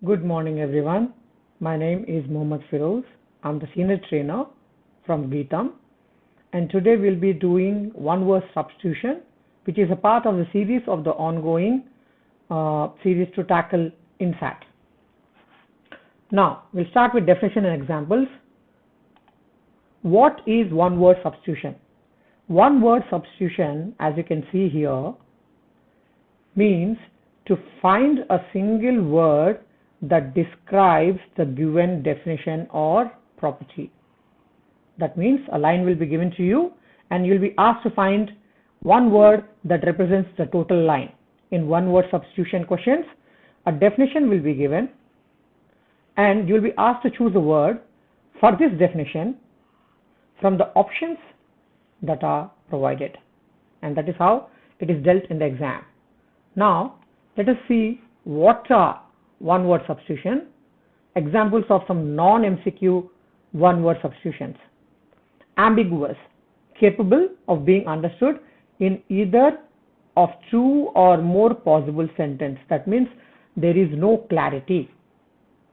Good morning, everyone. My name is Mohammad Firoz. I'm the senior trainer from Geetam, and today we'll be doing one word substitution, which is a part of the series of the ongoing series to tackle INSAT. Now, we'll start with definition and examples. What is one word substitution? One word substitution, as you can see here, means to find a single word that describes the given definition or property. That means a line will be given to you and you'll be asked to find one word that represents the total line. In one word substitution questions, a definition will be given and you'll be asked to choose a word for this definition from the options that are provided, and that is how it is dealt in the exam. Now let us see what are one word substitution, examples of some non-MCQ one word substitutions. Ambiguous, capable of being understood in either of two or more possible sentence. That means there is no clarity.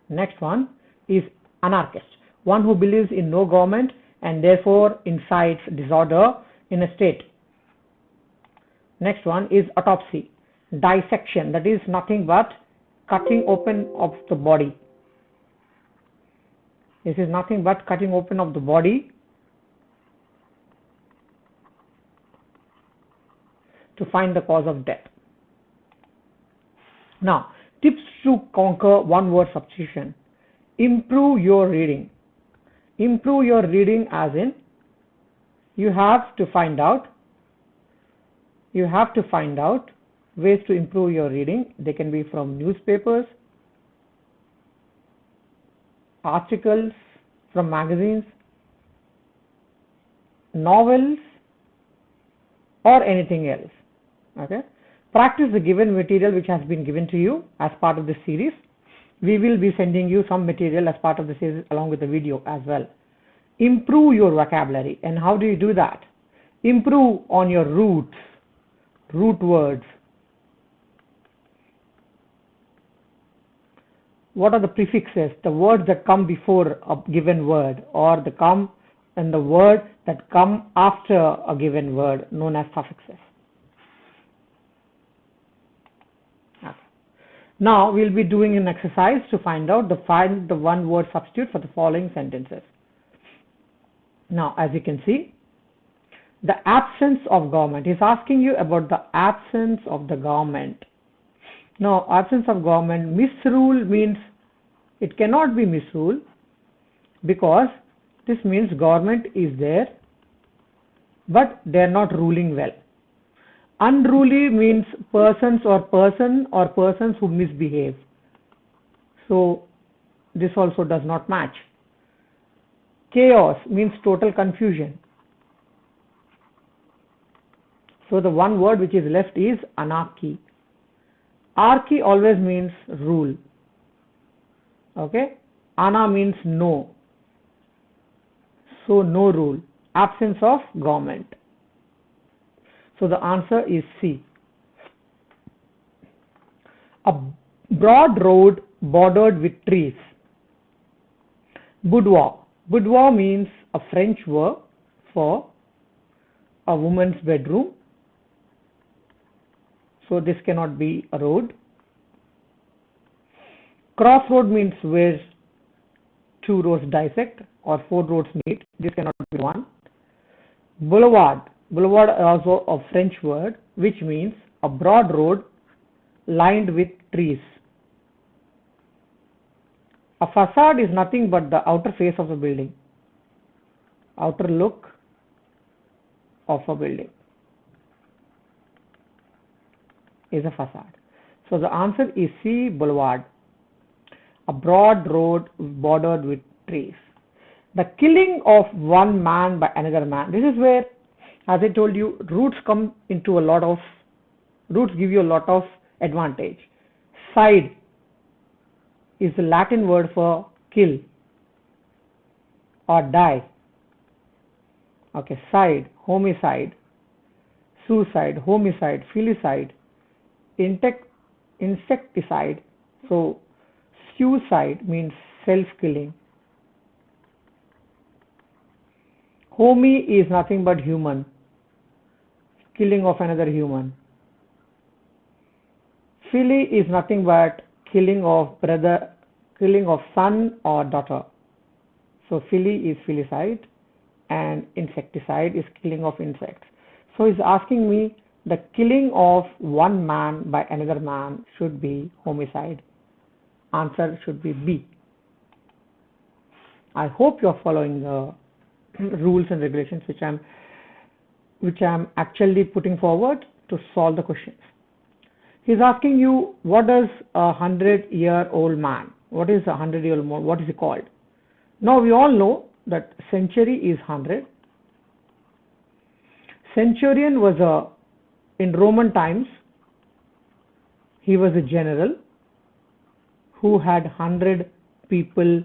Next one is anarchist, one who believes in no government and therefore incites disorder in a state. Next one is autopsy, dissection, that is nothing but cutting open of the body. This is nothing but cutting open of the body to find the cause of death. Now, tips to conquer one word substitution. Improve your reading. Improve your reading as in you have to find out ways to improve your reading. They can be from newspapers, articles from magazines, novels, or anything else. Okay, practice the given material which has been given to you as part of this series. We will be sending you some material as part of the series along with the video as well. Improve your vocabulary. And how do you do that? Improve on your root words. What are the prefixes, the words that come before a given word, or the word that come after a given word, known as suffixes. Okay. Now we'll be doing an exercise to find the one word substitute for the following sentences. Now, as you can see, the absence of government is asking you about the absence of the government. Now, absence of government, misrule means it cannot be misrule because this means government is there but they are not ruling well. Unruly means persons who misbehave. So this also does not match. Chaos means total confusion. So the one word which is left is anarchy. Archy always means rule. Okay, ana means no. So no rule. Absence of government. So the answer is C. A broad road bordered with trees. Boudoir. Boudoir means a French word for a woman's bedroom. So this cannot be a road. Crossroad means where two roads dissect or four roads meet. This cannot be one. Boulevard. Boulevard is also a French word which means a broad road lined with trees. A facade is nothing but the outer face of a building. Outer look of a building is a facade. So the answer is C, boulevard. A broad road bordered with trees. The killing of one man by another man. This is where, as I told you, roots give you a lot of advantage. Side is the Latin word for kill or die. Okay, side, homicide, suicide, homicide, filicide, insecticide. So Suicide means self-killing. Homie is nothing but human, killing of another human. Phily is nothing but killing of brother, killing of son or daughter. So phily is filicide and insecticide is killing of insects. So he's asking me the killing of one man by another man should be homicide. Answer should be B. I hope you're following the rules and regulations which I'm actually putting forward to solve the questions. He's asking you, what does a 100-year-old man, what is a 100-year-old man, what is he called? Now we all know that century is 100. Centurion was in Roman times, he was a general who had 100 people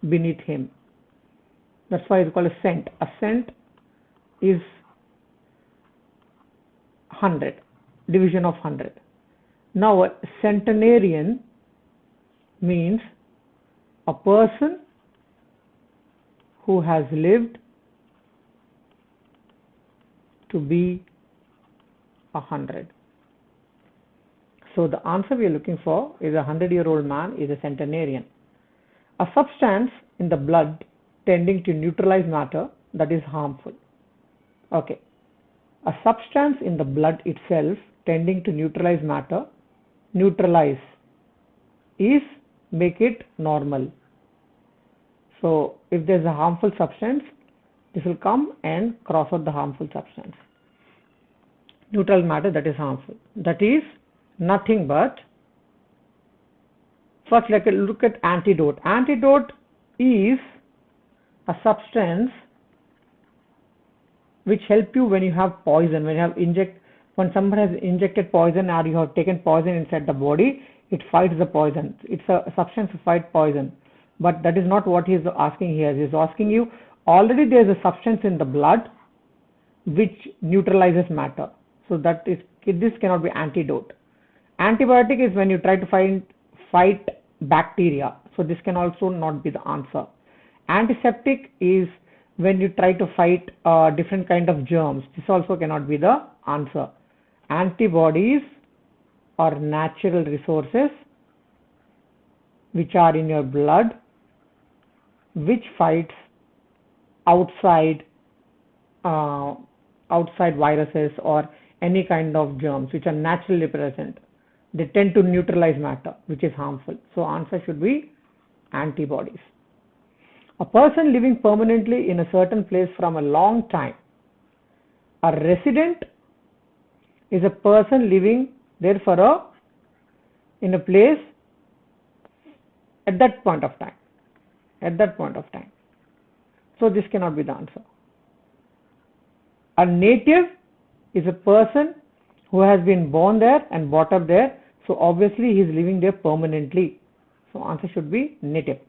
beneath him. That's why it's called a cent. A cent is 100, division of 100. Now a centenarian means a person who has lived to be 100. So the answer we are looking for is a 100-year-old man is a centenarian. A substance in the blood tending to neutralize matter that is harmful. Okay. A substance in the blood itself tending to neutralize matter, neutralize is make it normal. So if there's a harmful substance, this will come and cross out the harmful substance. Neutral matter that is harmful. That is nothing but, first look at antidote. Antidote is a substance which help you when you have poison, when someone has injected poison or you have taken poison inside the body, it fights the poison. It's a substance to fight poison. But that is not what he is asking here. He is asking you, already there is a substance in the blood which neutralizes matter. So this cannot be antidote. Antibiotic is when you try to fight bacteria. So this can also not be the answer. Antiseptic is when you try to fight different kind of germs. This also cannot be the answer. Antibodies are natural resources which are in your blood which fights outside viruses or any kind of germs which are naturally present. They tend to neutralize matter which is harmful. So answer should be antibodies. A person living permanently in a certain place from a long time. A resident is a person living there in a place at that point of time. So this cannot be the answer. A native is a person who has been born there and brought up there. So obviously he is living there permanently. So answer should be native.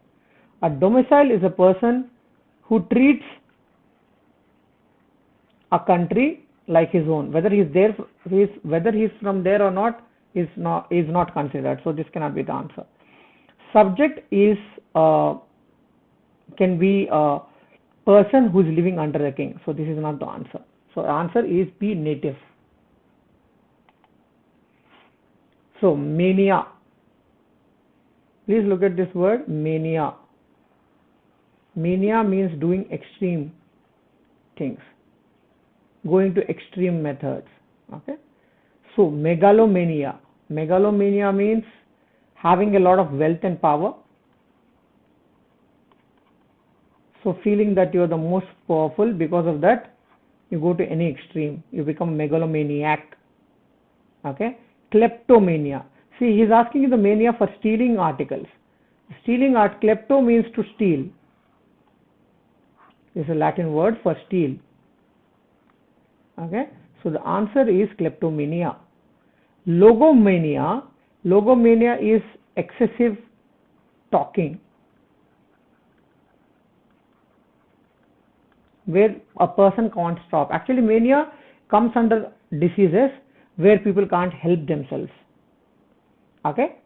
A domicile is a person who treats a country like his own. Whether he is from there or not is not considered. So this cannot be the answer. Subject is can be a person who is living under a king. So this is not the answer. So the answer is B, native. So mania. Please look at this word, mania. Mania means doing extreme things, going to extreme methods. Okay. So megalomania. Megalomania means having a lot of wealth and power. So feeling that you are the most powerful, because of that you go to any extreme, you become megalomaniac. Okay. Kleptomania. See, he is asking you the mania for stealing articles. Klepto means to steal. It's a Latin word for steal. Okay. So the answer is kleptomania. Logomania. Logomania is excessive talking, where a person can't stop. Actually, mania comes under diseases where people can't help themselves. Okay.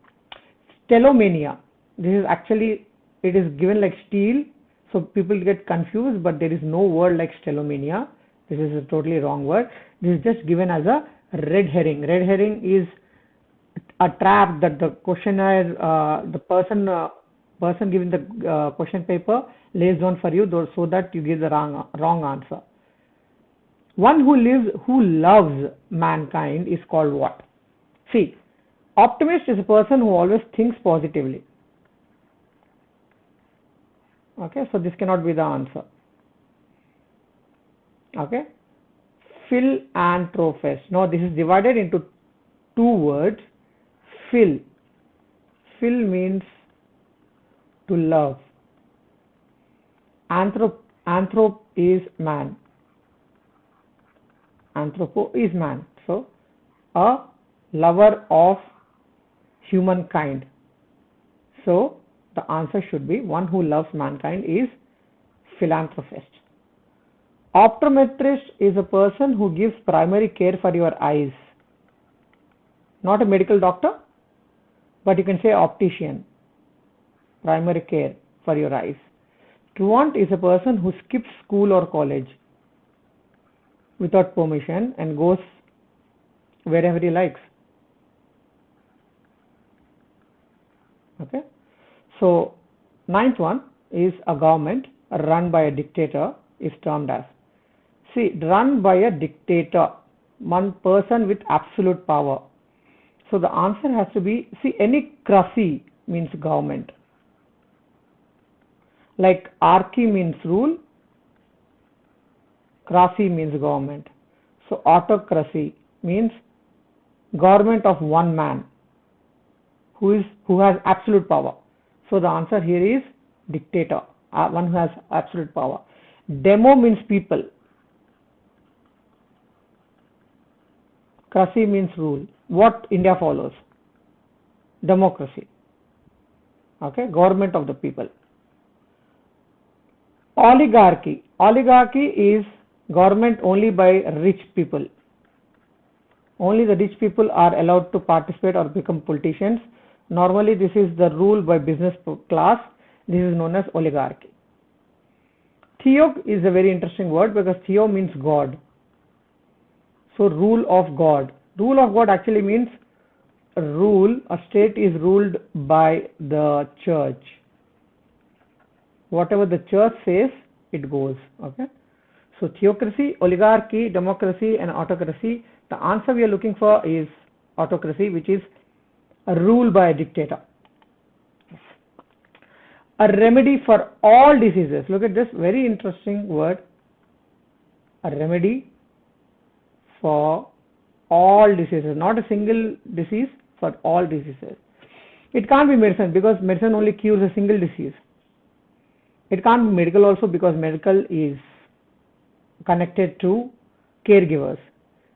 Stellomania. This is actually, it is given like steel, so people get confused, but there is no word like stellomania. This is a totally wrong word. This is just given as a red herring. Red herring is a trap that the questionnaire, the person giving the question paper lays down for you, so that you give the wrong answer. One who loves mankind is called what? See, optimist is a person who always thinks positively. Okay, so this cannot be the answer. Okay, philanthropist. Now this is divided into two words. Phil means to love. Anthrop is man. Anthropo is man. So a lover of humankind. So the answer should be one who loves mankind is philanthropist. Optometrist is a person who gives primary care for your eyes. Not a medical doctor, but you can say optician. Primary care for your eyes. Truant is a person who skips school or college without permission and goes wherever he likes. Okay. So ninth one is a government run by a dictator is termed as. See, run by a dictator, one person with absolute power. So the answer has to be, see, any cracy means government. Like archy means rule, cracy means government. So autocracy means government of one man who has absolute power. So the answer here is dictator, one who has absolute power. Demo means people. Cracy means rule. What India follows? Democracy. Okay, government of the people. Oligarchy. Oligarchy is government only by rich people. Only the rich people are allowed to participate or become politicians. Normally this is the rule by business class. This is known as oligarchy. Theo is a very interesting word because theo means God. So rule of God. Rule of God actually means rule. A state is ruled by the church. Whatever the church says, it goes. Okay. So theocracy, oligarchy, democracy, and autocracy. The answer we are looking for is autocracy, which is a rule by a dictator. A remedy for all diseases. Look at this very interesting word. A remedy for all diseases, not a single disease, for all diseases. It can't be medicine because medicine only cures a single disease. It can't be medical also because medical is connected to caregivers.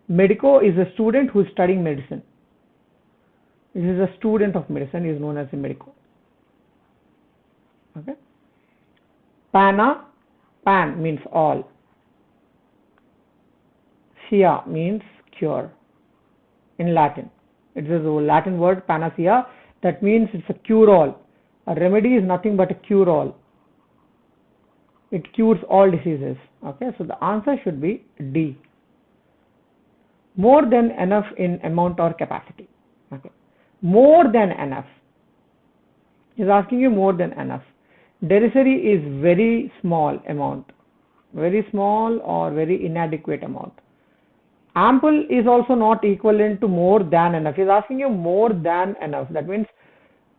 Medico is a student who is studying medicine. This is a student of medicine, is known as a medico. Okay. Pan means all. Sia means cure in Latin. It is a Latin word, panacea, that means it's a cure-all. A remedy is nothing but a cure-all. It cures all diseases. Okay, so the answer should be D. More than enough in amount or capacity. Okay, more than enough. He's asking you more than enough. Derisory is very small amount, very small or very inadequate amount. Ample is also not equivalent to more than enough. He's asking you more than enough. That means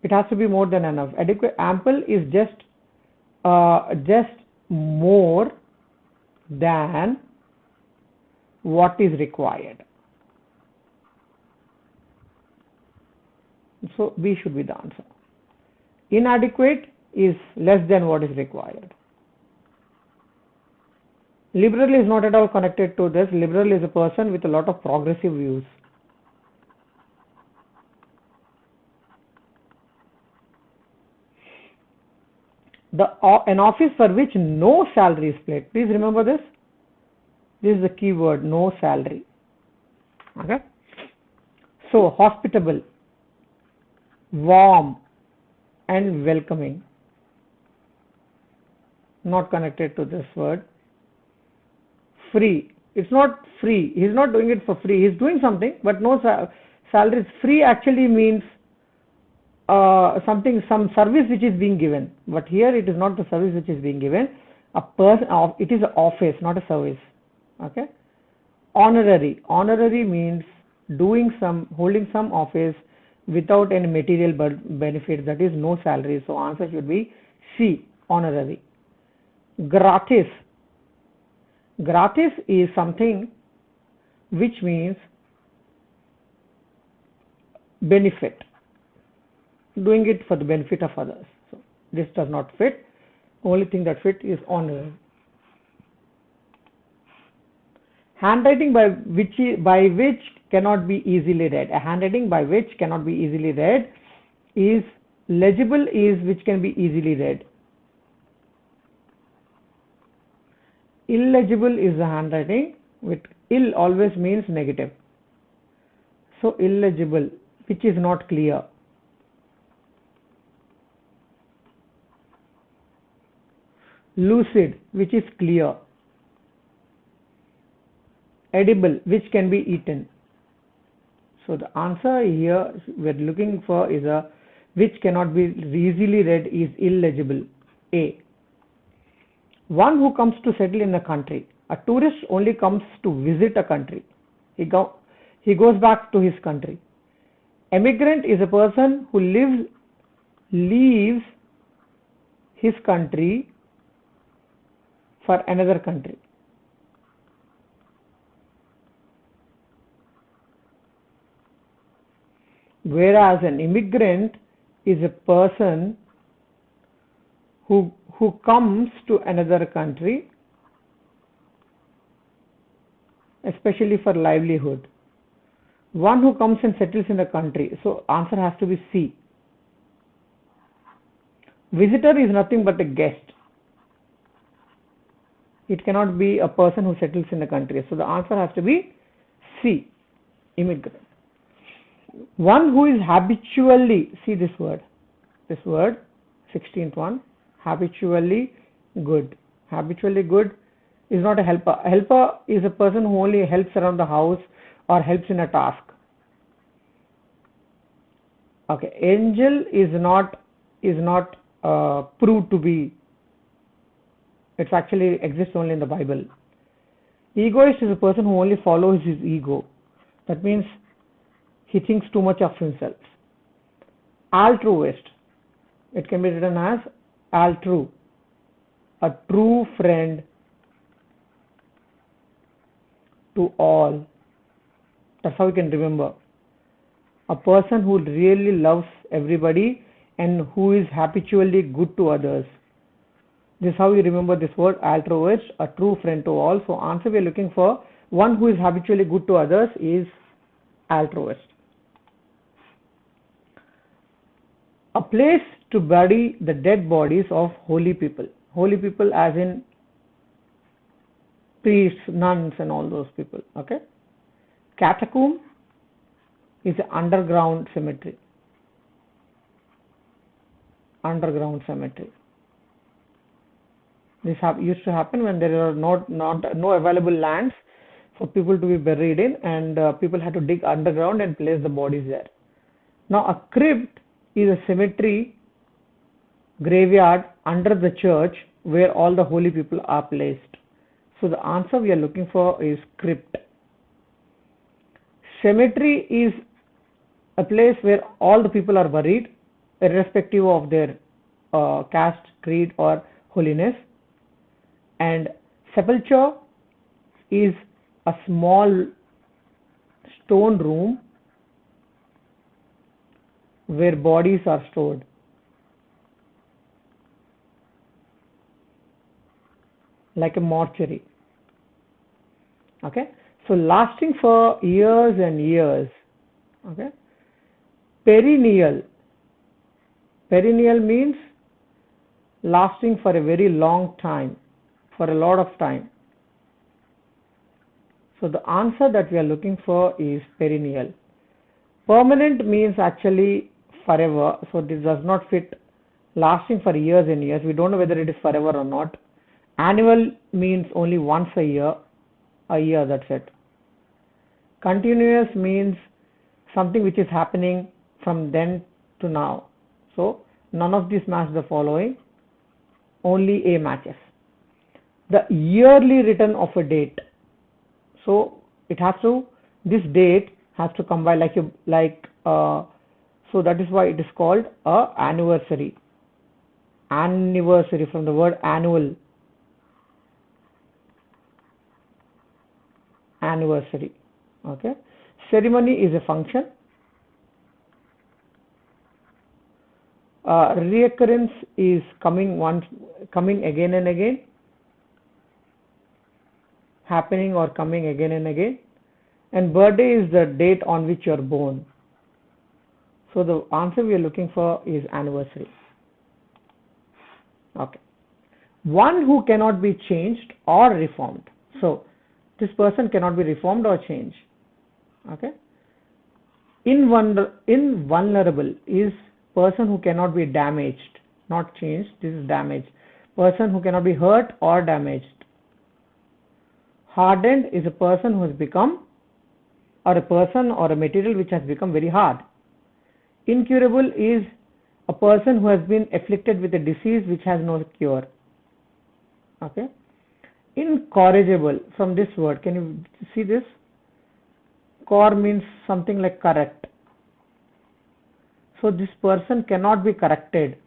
it has to be more than enough. Adequate, ample is just more than what is required. So B should be the answer. Inadequate is less than what is required. Liberal is not at all connected to this. Liberal is a person with a lot of progressive views. An office for which no salary is paid. Please remember this. This is the key word, no salary. Okay. So hospitable, warm, and welcoming. Not connected to this word. Free. It's not free. He's not doing it for free. He's doing something, but no salary. Free actually means some service which is being given. But here it is not the service which is being given. It is an office, not a service. Okay. Honorary. Honorary means holding some office without any material benefit, that is no salary. So answer should be C, honorary. Gratis. Gratis is something which means benefit, doing it for the benefit of others. So this does not fit. Only thing that fit is honorary. Handwriting by which cannot be easily read. A handwriting by which cannot be easily read is legible, is which can be easily read. Illegible is the handwriting. With ill always means negative. So illegible, which is not clear. Lucid, which is clear. Edible, which can be eaten. So the answer here we are looking for is a which cannot be easily read is illegible. A. One who comes to settle in a country. A tourist only comes to visit a country. He goes back to his country. Emigrant is a person who leaves his country for another country. Whereas an immigrant is a person who comes to another country, especially for livelihood. One who comes and settles in a country. So answer has to be C. Visitor is nothing but a guest. It cannot be a person who settles in a country. So the answer has to be C, immigrant. One who is habitually, see this word, 16th one, habitually good. Habitually good is not a helper. Helper is a person who only helps around the house or helps in a task. Okay, angel is not proved to be. It actually exists only in the Bible. Egoist is a person who only follows his ego. That means he thinks too much of himself. Altruist, it can be written as altru, a true friend to all. That's how we can remember. A person who really loves everybody and who is habitually good to others. This is how you remember this word, altruist, a true friend to all. So answer we are looking for, one who is habitually good to others is altruist. A place to bury the dead bodies of holy people. Holy people as in priests, nuns and all those people. Okay. Catacomb is an underground cemetery. Underground cemetery. This used to happen when there are no available lands for people to be buried in, and people had to dig underground and place the bodies there. Now a crypt is a cemetery, graveyard under the church where all the holy people are placed. So the answer we are looking for is crypt. Cemetery is a place where all the people are buried, irrespective of their caste, creed or holiness. And sepulchre is a small stone room where bodies are stored. Like a mortuary. Okay. So lasting for years and years. Okay. Perennial. Perennial means lasting for a very long time, for a lot of time. So the answer that we are looking for is perennial. Permanent means actually forever, so this does not fit lasting for years and years. We don't know whether it is forever or not. Annual means only once a year, that's it. Continuous means something which is happening from then to now. So none of these match the following, only A matches. The yearly return of a date. So it has to, this date has to come by so that is why it is called a anniversary. Anniversary from the word annual. Anniversary. Okay. Ceremony is a function. Reoccurrence is coming again and again, happening or coming again and again. And birthday is the date on which you are born. So the answer we are looking for is anniversary. Okay. One who cannot be changed or reformed. So this person cannot be reformed or changed. Okay. Invulnerable is person who cannot be damaged, not changed. This is damaged. Person who cannot be hurt or damaged. Hardened is a person who has become, or a person or a material which has become very hard. Incurable is a person who has been afflicted with a disease which has no cure. Okay. Incorrigible, from this word, can you see this? Cor means something like correct. So this person cannot be corrected.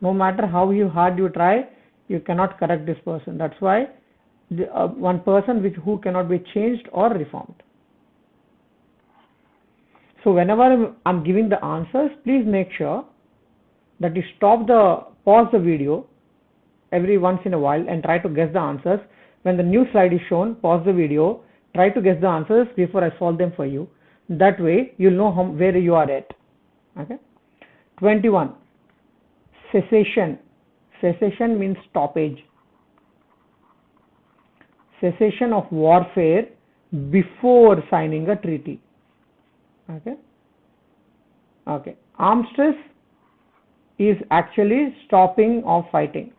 No matter how hard you try, you cannot correct this person. That's why one person who cannot be changed or reformed. So whenever I'm giving the answers, please make sure that you pause the video every once in a while and try to guess the answers. When the new slide is shown, pause the video, try to guess the answers before I solve them for you. That way you'll know where you are at. Okay. 21. Cessation. Cessation means stoppage. Cessation of warfare before signing a treaty. Okay. Okay. Armistice is actually stopping of fighting.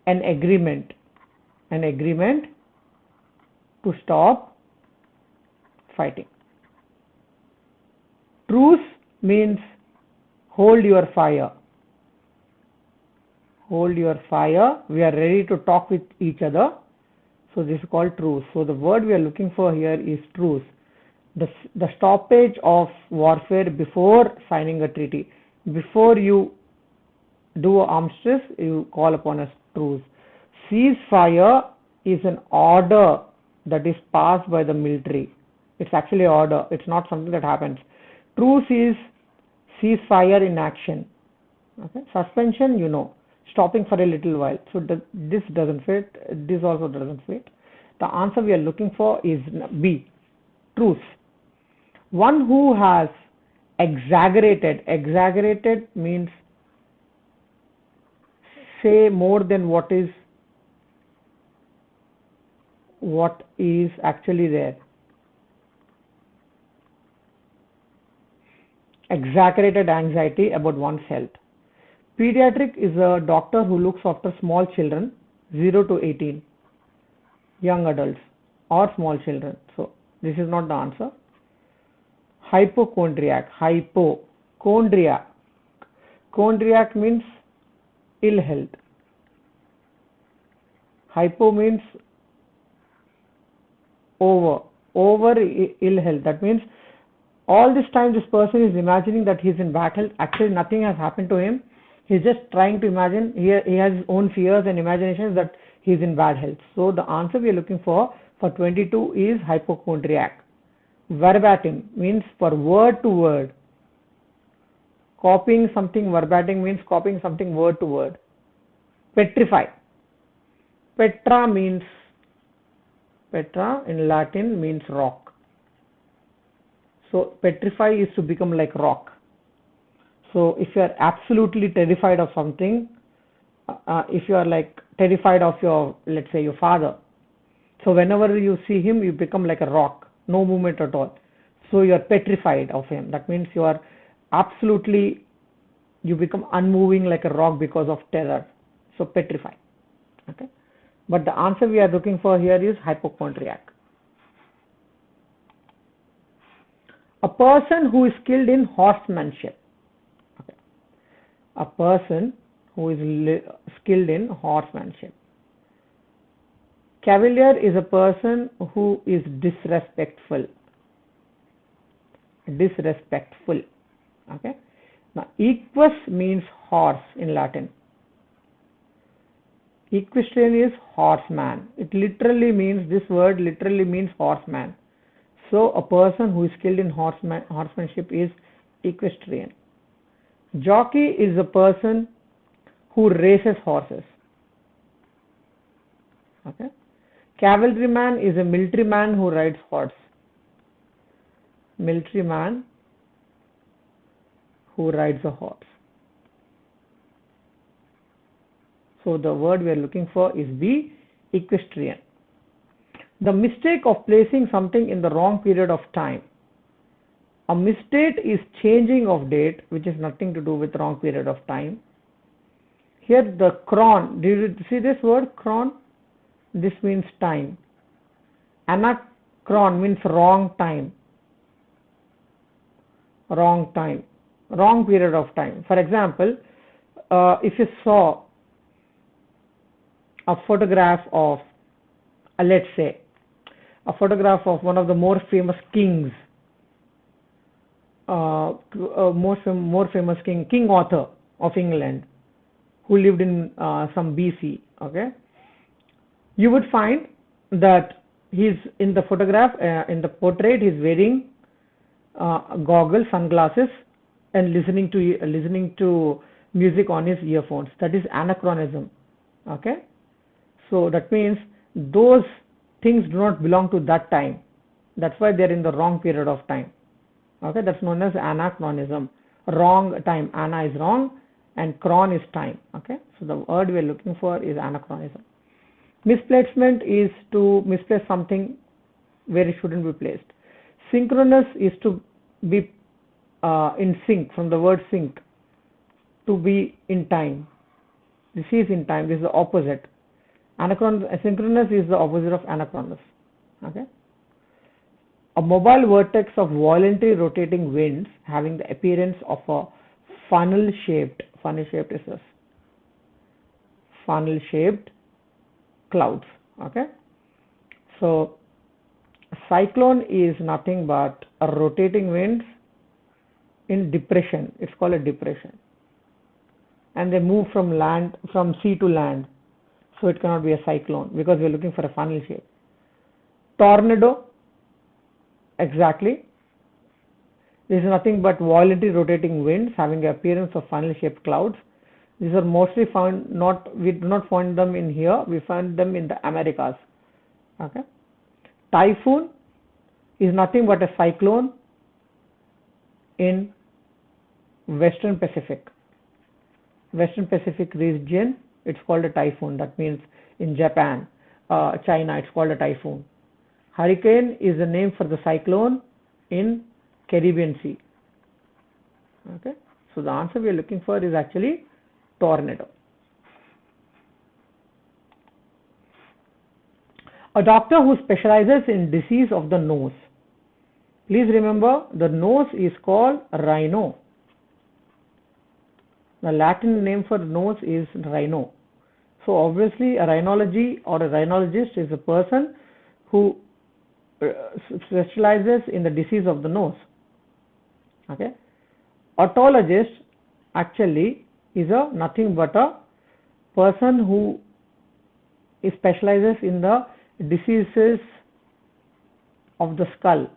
An agreement to stop fighting. Truce means hold your fire. Hold your fire. We are ready to talk with each other. So this is called truce. So the word we are looking for here is truce. The stoppage of warfare before signing a treaty. Before you do an armistice, you call upon a truce. Ceasefire is an order that is passed by the military. It's actually an order. It's not something that happens. Truce is ceasefire in action. Okay. Suspension, stopping for a little while. So this doesn't fit. This also doesn't fit. The answer we are looking for is B. Truce. One who has exaggerated. Exaggerated means say more than what is actually there. Exaggerated anxiety about one's health. Pediatric is a doctor who looks after small children 0 to 18, young adults or small children. So this is not the answer. Hypochondriac. Hypochondriac. Chondriac means ill health. Hypo means over ill health. That means all this time this person is imagining that he's in bad health. Actually nothing has happened to him. He's just trying to imagine. He has his own fears and imaginations that he's in bad health. So the answer we are looking for 22 is hypochondriac. Verbatim means for word to word. Copying something verbatim means copying something word to word. Petrify. Petra in Latin means rock. So petrify is to become like rock. So if you are absolutely terrified of something, if you are like terrified of let's say your father, so whenever you see him, you become like a rock, no movement at all. So you are petrified of him. That means you are absolutely, you become unmoving like a rock because of terror. So petrified. Okay. But the answer we are looking for here is hypochondriac. A person who is skilled in horsemanship. Okay. A person who is skilled in horsemanship. Cavalier is a person who is disrespectful. Disrespectful. Okay. Now, equus means horse in Latin. Equestrian is horseman. It literally means, this word literally means horseman. So a person who is skilled in horsemanship is equestrian. Jockey is a person who races horses. Okay. Cavalryman is a military man who rides horse. Military man who rides a horse. So the word we are looking for is B, equestrian. The mistake of placing something in the wrong period of time. A mistake is changing of date, which is nothing to do with wrong period of time. Here the chron, do you see this word chron? This means time. Anachron means wrong time. Wrong time. Wrong period of time. For example, if you saw a photograph of, let's say, a photograph of one of the more famous kings, more famous King Arthur of England, who lived in some BC. Okay, you would find that he's in the photograph, in the portrait, he's wearing goggles, sunglasses, and listening to music on his earphones. That is anachronism. Okay, so that means those things do not belong to that time. That's why they're in the wrong period of time. Okay, that's known as anachronism. Wrong time. Ana is wrong and chron is time. Okay, so the word we're looking for is anachronism. Misplacement is to misplace something where it shouldn't be placed. Synchronous is to be in sync, from the word sync, to be in time. This is in time. This is the opposite. Synchronous is the opposite of anachronous. Okay. A mobile vortex of violently rotating winds having the appearance of a funnel-shaped is this. Funnel-shaped clouds. Okay. So cyclone is nothing but a rotating winds in depression. It's called a depression. And they move from sea to land. So it cannot be a cyclone because we're looking for a funnel shape. Tornado, exactly. This is nothing but violently rotating winds having the appearance of funnel shaped clouds. These are mostly found, we do not find them in here, we find them in the Americas. Okay. Typhoon is nothing but a cyclone in Western Pacific region. It's called a typhoon. That means in Japan, China, it's called a typhoon. Hurricane is the name for the cyclone in Caribbean Sea. Okay, so the answer we are looking for is actually tornado. A doctor who specializes in disease of the nose. Please remember, the nose is called rhino. The Latin name for nose is rhino. So obviously a rhinology or a rhinologist is a person who specializes in the disease of the nose. Okay. Otologist actually is nothing but a person who specializes in the diseases of the skull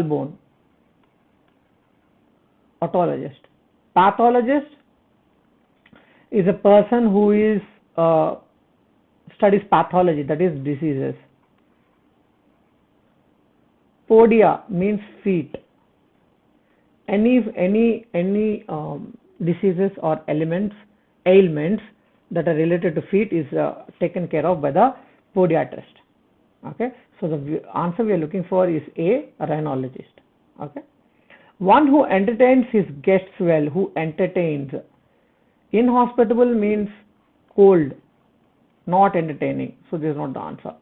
bone. Otologist. Pathologist is a person who is studies pathology, that is diseases. Podia means feet. Any diseases or ailments that are related to feet is taken care of by the podiatrist. Okay, so the answer we are looking for is A, a rhinologist. Okay, one who entertains his guests well, who entertains. Inhospitable means cold, not entertaining, so this is not the answer.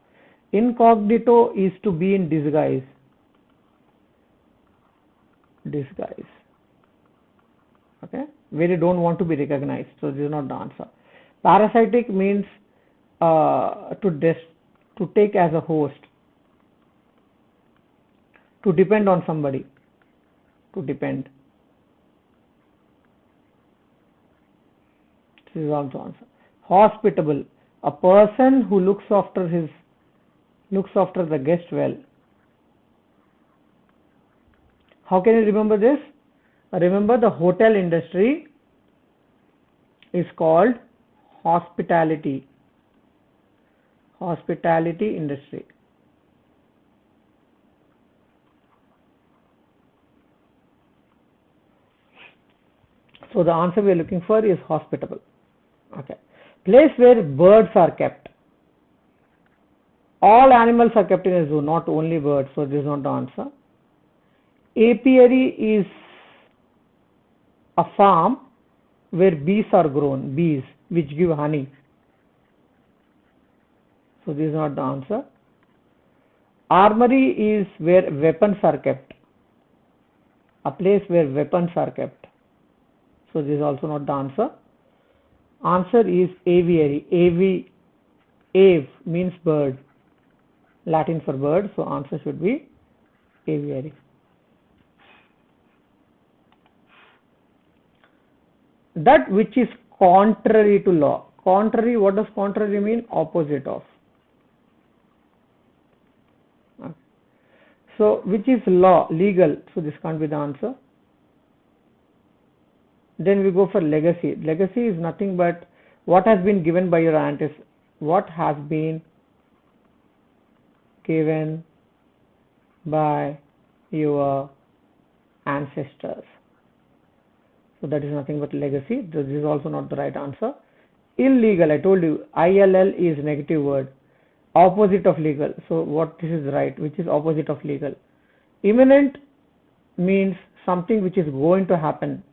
Incognito is to be in disguise. Disguise. Okay, where you don't want to be recognized, so this is not the answer. Parasitic means to take as a host, to depend on somebody, to depend. This is also answer. Hospitable, a person who looks after the guest well. How can you remember this? Remember, the hotel industry is called hospitality. Hospitality industry. So the answer we are looking for is hospitable. Okay. Place where birds are kept. All animals are kept in a zoo, not only birds, so this is not the answer. Apiary is a farm where bees are grown, bees which give honey. So this is not the answer. Armory is where weapons are kept. A place where weapons are kept. So this is also not the answer. Answer is aviary. Ave means bird. Latin for bird. So answer should be aviary. That which is contrary to law. Contrary, what does contrary mean? Opposite of. So which is law? Legal. So this can't be the answer. Then we go for legacy. Legacy is nothing but what has been given by your ancestors. What has been given by your ancestors. So that is nothing but legacy. This is also not the right answer. Illegal, I told you, ILL is negative word. Opposite of legal. So what this is right, which is opposite of legal. Imminent means something which is going to happen.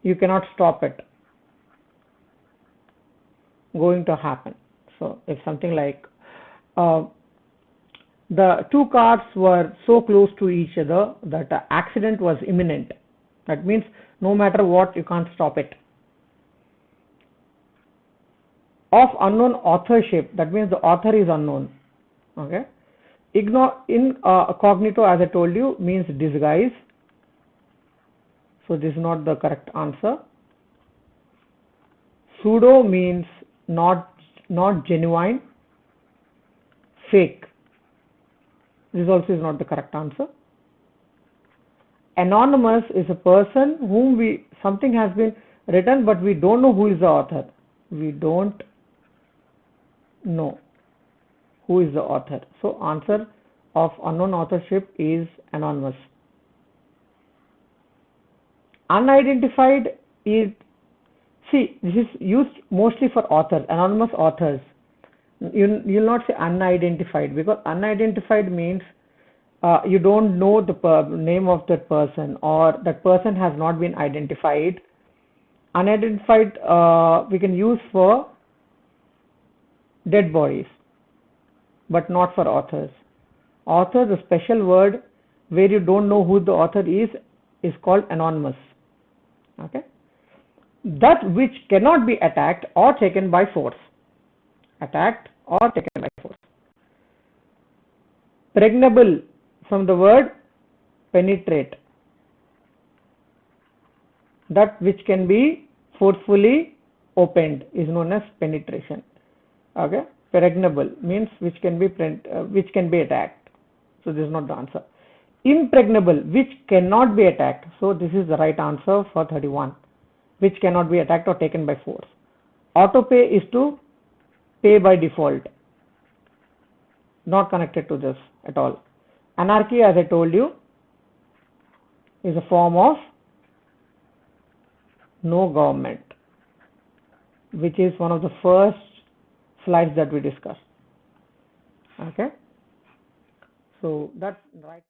You cannot stop it. Going to happen. So if something like the two cars were so close to each other that the accident was imminent. That means no matter what, you can't stop it. Of unknown authorship, that means the author is unknown. Okay. Incognito, as I told you, means disguise. So this is not the correct answer. Pseudo means not genuine, fake. This also is not the correct answer. Anonymous is a person whom something has been written, but we don't know who is the author. We don't know who is the author. So answer of unknown authorship is anonymous. Unidentified is, see, this is used mostly for authors, anonymous authors. You'll not say unidentified, because unidentified means you don't know the name of that person, or that person has not been identified. Unidentified we can use for dead bodies, but not for authors. Author, the special word where you don't know who the author is called anonymous. Okay. That which cannot be attacked or taken by force. Attacked or taken by force. Pregnable, from the word penetrate. That which can be forcefully opened is known as penetration. Okay. Pregnable means which can be attacked. So this is not the answer. Impregnable, which cannot be attacked. So this is the right answer for 31. Which cannot be attacked or taken by force. Autopay is to pay by default. Not connected to this at all. Anarchy, as I told you, is a form of no government, which is one of the first slides that we discussed. Okay, so that's right.